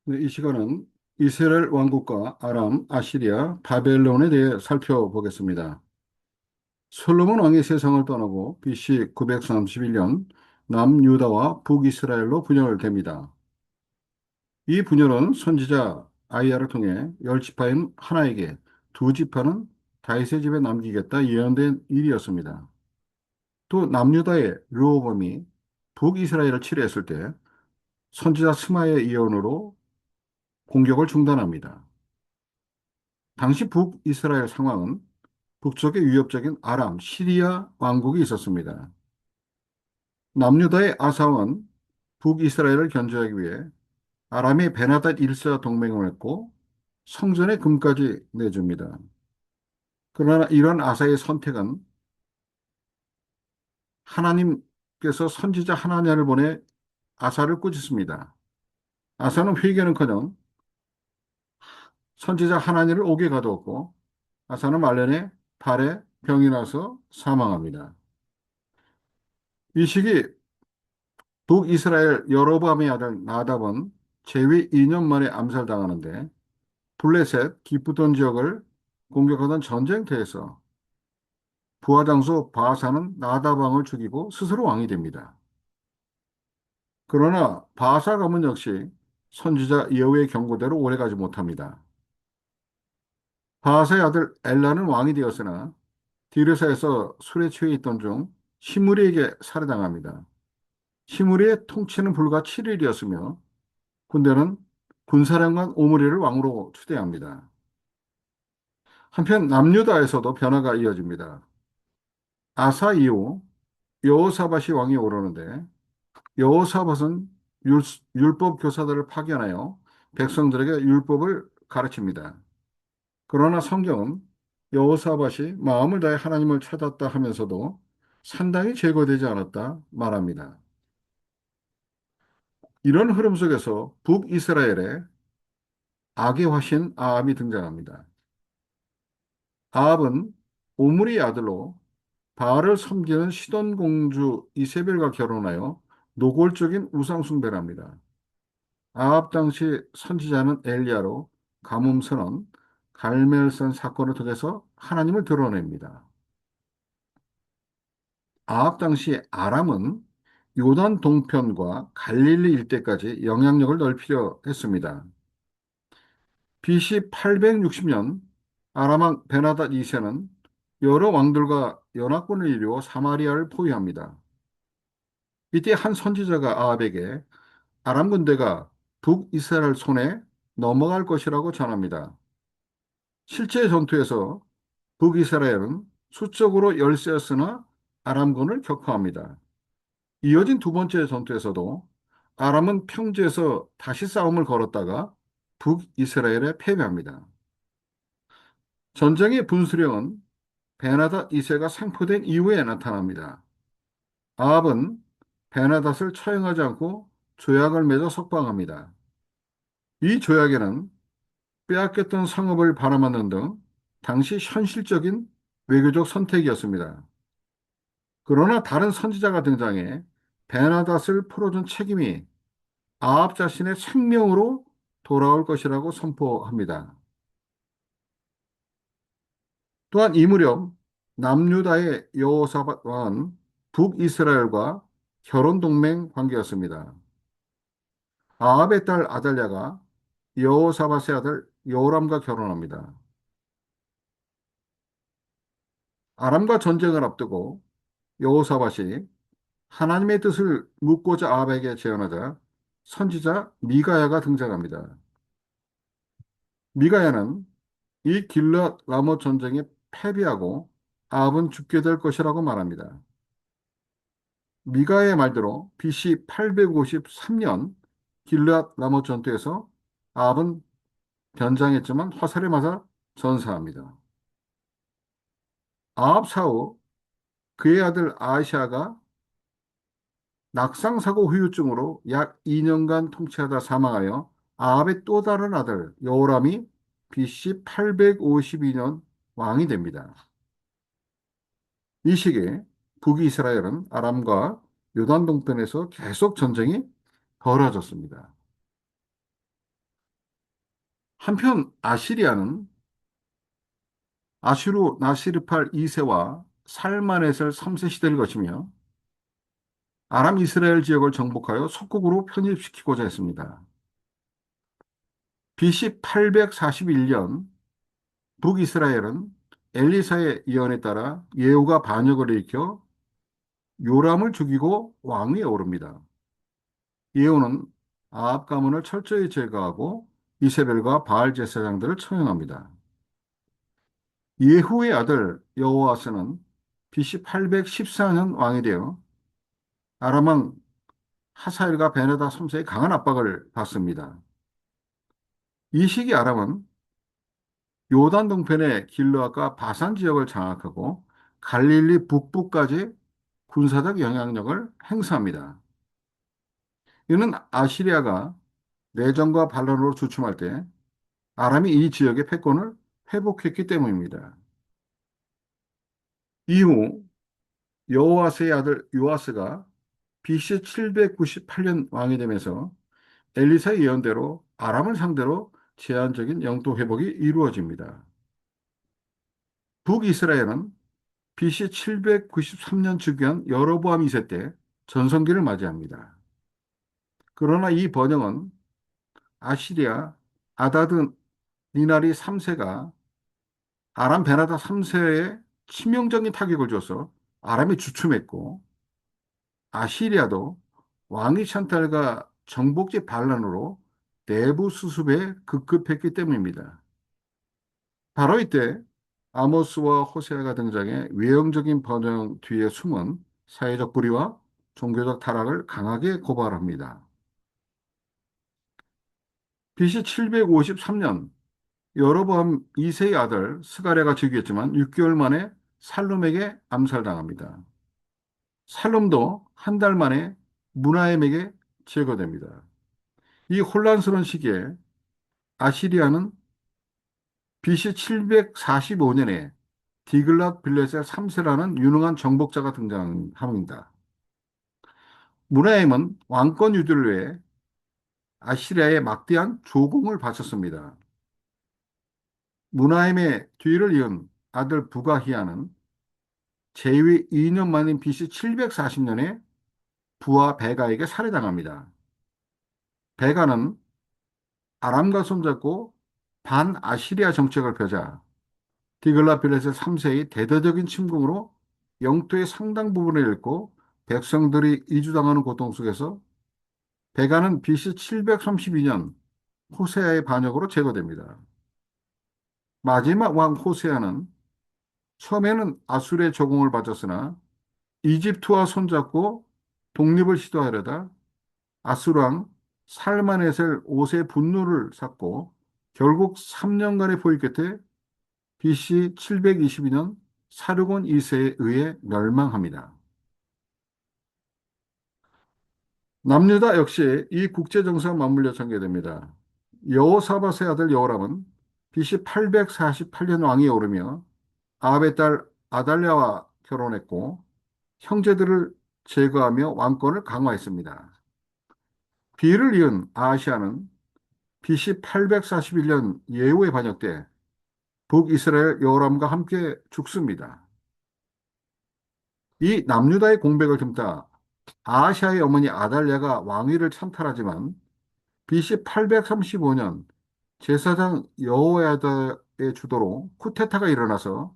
네, 이 시간은 이스라엘 왕국과 아람, 아시리아, 바벨론에 대해 살펴보겠습니다. 솔로몬 왕이 세상을 떠나고 BC 931년 남유다와 북이스라엘로 분열됩니다. 이 분열은 선지자 아이야를 통해 열 지파인 하나에게 두 지파는 다윗의 집에 남기겠다 예언된 일이었습니다. 또 남유다의 르호보암이 북이스라엘을 치리했을 때 선지자 스마의 예언으로 공격을 중단합니다. 당시 북이스라엘 상황은 북쪽에 위협적인 아람, 시리아 왕국이 있었습니다. 남유다의 아사왕은 북이스라엘을 견제하기 위해 아람의 베나닷 1사 동맹을 맺고 성전의 금까지 내줍니다. 그러나 이런 아사의 선택은 하나님께서 선지자 하나냐를 보내 아사를 꾸짖습니다. 아사는 회개는커녕 선지자 하나니를 옥에 가두었고 아사는 말년에 발에 병이 나서 사망합니다. 이 시기 북이스라엘 여로보암의 아들 나답은 재위 2년 만에 암살당하는데 블레셋 기프돈 지역을 공격하던 전쟁터에서 부하 장수 바하사는 나답 왕을 죽이고 스스로 왕이 됩니다. 그러나 바하사 가문 역시 선지자 여호와의 경고대로 오래가지 못합니다. 바하사의 아들 엘라는 왕이 되었으나 디르사에서 술에 취해 있던 중 시므리에게 살해당합니다. 시므리의 통치는 불과 7일이었으며 군대는 군사령관 오므리를 왕으로 추대합니다. 한편 남유다에서도 변화가 이어집니다. 아사 이후 여호사밧이 왕이 오르는데 여호사밧은 율, 율법 교사들을 파견하여 백성들에게 율법을 가르칩니다. 그러나 성경은 여호사밧이 마음을 다해 하나님을 찾았다 하면서도 산당이 제거되지 않았다 말합니다. 이런 흐름 속에서 북이스라엘에 악의 화신 아합이 등장합니다. 아합은 오므리의 아들로 바알을 섬기는 시돈 공주 이세벨과 결혼하여 노골적인 우상 숭배를 합니다. 아합 당시 선지자는 엘리야로 가뭄 선언, 갈멜선 사건을 통해서 하나님을 드러냅니다. 아합 당시 아람은 요단 동편과 갈릴리 일대까지 영향력을 넓히려 했습니다. BC 860년 아람왕 베나닷 2세는 여러 왕들과 연합군을 이루어 사마리아를 포위합니다. 이때 한 선지자가 아합에게 아람 군대가 북이스라엘 손에 넘어갈 것이라고 전합니다. 실제 전투에서 북이스라엘은 수적으로 열세였으나 아람군을 격파합니다. 이어진 두 번째 전투에서도 아람은 평지에서 다시 싸움을 걸었다가 북이스라엘에 패배합니다. 전쟁의 분수령은 베나닷 2세가 생포된 이후에 나타납니다. 아합은 베나닷을 처형하지 않고 조약을 맺어 석방합니다. 이 조약에는 빼앗겼던 성읍을 바라맞는 등 당시 현실적인 외교적 선택이었습니다. 그러나 다른 선지자가 등장해 베나닷을 풀어준 책임이 아합 자신의 생명으로 돌아올 것이라고 선포합니다. 또한 이 무렵 남유다의 여호사밧 왕은 북이스라엘과 결혼 동맹 관계였습니다. 아합의 딸 아달랴가 여호사밧의 아들 여호람과 결혼합니다. 아람과 전쟁을 앞두고 여호사밧이 하나님의 뜻을 묻고자 아합에게 제안하자 선지자 미가야가 등장합니다. 미가야는 이 길앗 라못 전쟁에 패배하고 아합은 죽게 될 것이라고 말합니다. 미가의 말대로 BC 853년 길앗 라못 전투에서 아합은 변장했지만 화살에 맞아 전사합니다. 아합 사후 그의 아들 아이샤가 낙상사고 후유증으로 약 2년간 통치하다 사망하여 아합의 또 다른 아들 여호람이 BC 852년 왕이 됩니다. 이 시기에 북이스라엘은 아람과 요단 동편에서 계속 전쟁이 벌어졌습니다. 한편 아시리아는 아슈르 나시르팔 2세와 살마네셀 3세 시대를 거치며 아람 이스라엘 지역을 정복하여 속국으로 편입시키고자 했습니다. BC 841년 북이스라엘은 엘리사의 예언에 따라 예후가 반역을 일으켜 요람을 죽이고 왕위에 오릅니다. 예후는 아합 가문을 철저히 제거하고 이세벨과 바알 제사장들을 처형합니다. 예후의 아들 여호아스는 BC 814년 왕이 되어 아람 왕 하사엘과 베나다 3세의 강한 압박을 받습니다. 이 시기 아람은 요단 동편의 길르앗과 바산 지역을 장악하고 갈릴리 북부까지 군사적 영향력을 행사합니다. 이는 아시리아가 내전과 반란으로 주춤할 때 아람이 이 지역의 패권을 회복했기 때문입니다. 이후 여호아스의 아들 요아스가 BC 798년 왕이 되면서 엘리사의 예언대로 아람을 상대로 제한적인 영토 회복이 이루어집니다. 북이스라엘은 BC 793년 즉위한 여로보암 2세 때 전성기를 맞이합니다. 그러나 이 번영은 아시리아 아다드 니나리 3세가 아람 베나다 3세에 치명적인 타격을 줘서 아람이 주춤했고 아시리아도 왕위 찬탈과 정복지 반란으로 내부 수습에 급급했기 때문입니다. 바로 이때 아모스와 호세아가 등장해 외형적인 번영 뒤에 숨은 사회적 불의와 종교적 타락을 강하게 고발합니다. BC 753년 여로보암 2세의 아들 스가랴가 즉위했지만 6개월 만에 살룸에게 암살당합니다. 살룸도 한 달 만에 문하임에게 제거됩니다. 이 혼란스러운 시기에 아시리아는 BC 745년에 디글랏 빌레셋 3세라는 유능한 정복자가 등장합니다. 문하임은 왕권 유지를 위해 아시리아에 막대한 조공을 바쳤습니다. 문하임의 뒤를 이은 아들 부가히야는 재위 2년 만인 BC 740년에 부하 베가에게 살해당합니다. 베가는 아람과 손잡고 반아시리아 정책을 펴자 디글라필레셋 3세의 대대적인 침공으로 영토의 상당 부분을 잃고 백성들이 이주당하는 고통 속에서 베가는 BC 732년 호세아의 반역으로 제거됩니다. 마지막 왕 호세아는 처음에는 아수르의 조공을 받았으나 이집트와 손잡고 독립을 시도하려다 아수르 왕 살마네셀 5세 분노를 샀고 결국 3년간의 포위 끝에 BC 722년 사르곤 2세에 의해 멸망합니다. 남유다 역시 이 국제 정세와 맞물려 전개됩니다. 여호사밧의 아들 여호람은 BC 848년 왕위에 오르며 아합의 딸 아달랴와 결혼했고 형제들을 제거하며 왕권을 강화했습니다. 비를 이은 아하시아는 BC 841년 예후에 반역돼 북이스라엘 여호람과 함께 죽습니다. 이 남유다의 공백을 틈타 아하시아의 어머니 아달랴가 왕위를 찬탈하지만 BC 835년 제사장 여호야다의 주도로 쿠데타가 일어나서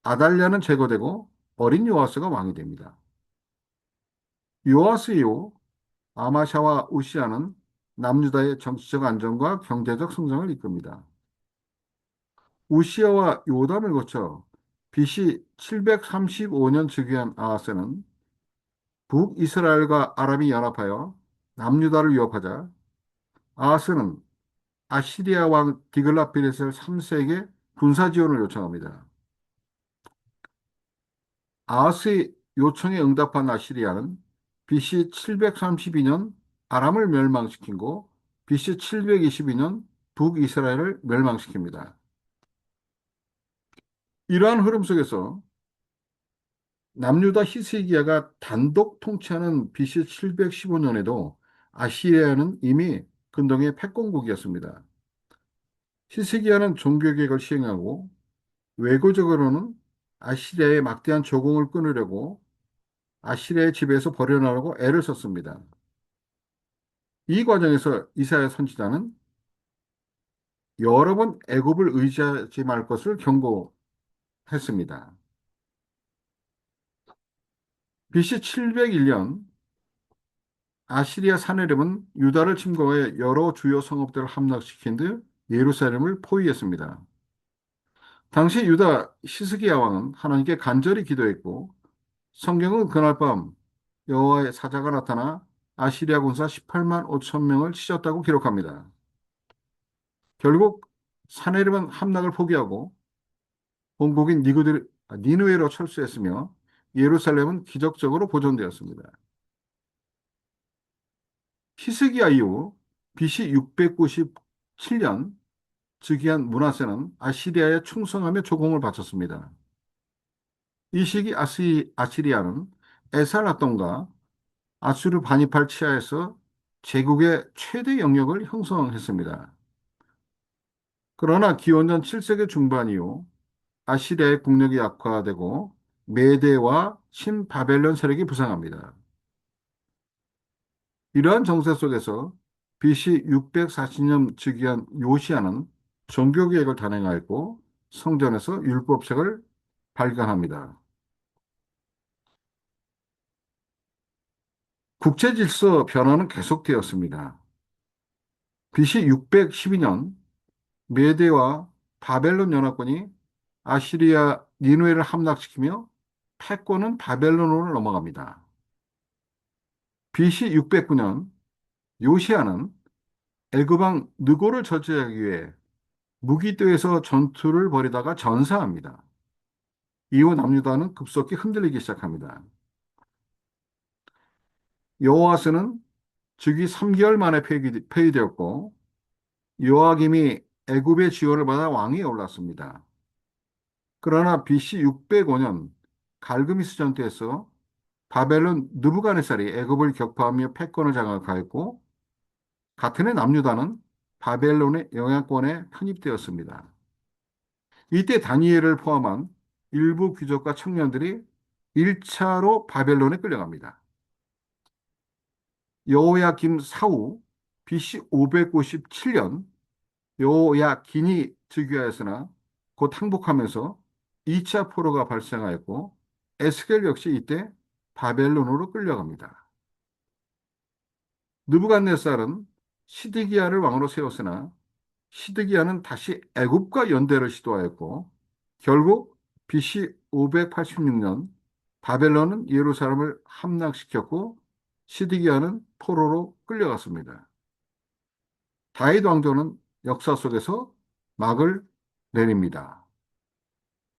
아달랴는 제거되고 어린 요아스가 왕이 됩니다. 요아스 이후 아마샤와 우시아는 남유다의 정치적 안정과 경제적 성장을 이끕니다. 우시아와 요담을 거쳐 BC 735년 즉위한 아하스는 북이스라엘과 아람이 연합하여 남유다를 위협하자 아하스는 아시리아 왕 디글라필레셀 3세에게 군사 지원을 요청합니다. 아하스의 요청에 응답한 아시리아는 BC 732년 아람을 멸망시키고 BC 722년 북이스라엘을 멸망시킵니다. 이러한 흐름 속에서 남유다 히스기야가 단독 통치하는 BC 715년에도 아시리아는 이미 근동의 패권국이었습니다. 히스기야는 종교개혁을 시행하고 외교적으로는 아시리아의 막대한 조공을 끊으려고 아시리아의 지배에서 벗어나려고 애를 썼습니다. 이 과정에서 이사야 선지자는 여러 번 애굽을 의지하지 말 것을 경고했습니다. BC 701년 아시리아 사네립은 유다를 침공해 여러 주요 성읍들을 함락시킨 뒤 예루살렘을 포위했습니다. 당시 유다 히스기야 왕은 하나님께 간절히 기도했고 성경은 그날 밤 여호와의 사자가 나타나 아시리아 군사 18만 5천 명을 치셨다고 기록합니다. 결국 사네립은 함락을 포기하고 본국인 니느웨로 철수했으며 예루살렘은 기적적으로 보존되었습니다. 히스기야 이후 BC 697년 즉위한 므낫세는 아시리아에 충성하며 조공을 바쳤습니다. 이 시기 아시리아는 에살라돈과 아수르 바니팔 치하에서 제국의 최대 영역을 형성했습니다. 그러나 기원전 7세기 중반 이후 아시리아의 국력이 약화되고 메대와 신바벨론 세력이 부상합니다. 이러한 정세 속에서 BC 640년 즉위한 요시아는 종교개혁을 단행하였고 성전에서 율법책을 발간합니다. 국제질서 변화는 계속되었습니다. BC 612년 메대와 바벨론 연합군이 아시리아 니누에를 함락시키며 패권은 바벨론으로 넘어갑니다. BC 609년 요시아는 애굽왕 느고를 저지하기 위해 무기도에서 전투를 벌이다가 전사합니다. 이후 남유다는 급속히 흔들리기 시작합니다. 여호아스는 즉위 3개월 만에 폐위되었고 요아김이 애굽의 지원을 받아 왕위에 올랐습니다. 그러나 BC 605년 갈그미스 전투에서 바벨론 느부갓네살이 애굽을 격파하며 패권을 장악하였고 같은 해 남유다는 바벨론의 영향권에 편입되었습니다. 이때 다니엘을 포함한 일부 귀족과 청년들이 1차로 바벨론에 끌려갑니다. 여호야김 사후 BC 597년 여호야긴이 즉위하였으나 곧 항복하면서 2차 포로가 발생하였고 에스겔 역시 이때 바벨론으로 끌려갑니다. 느부갓네살은 시드기야를 왕으로 세웠으나 시드기야는 다시 애굽과 연대를 시도하였고 결국 BC 586년 바벨론은 예루살렘을 함락시켰고 시드기야는 포로로 끌려갔습니다. 다윗 왕조는 역사 속에서 막을 내립니다.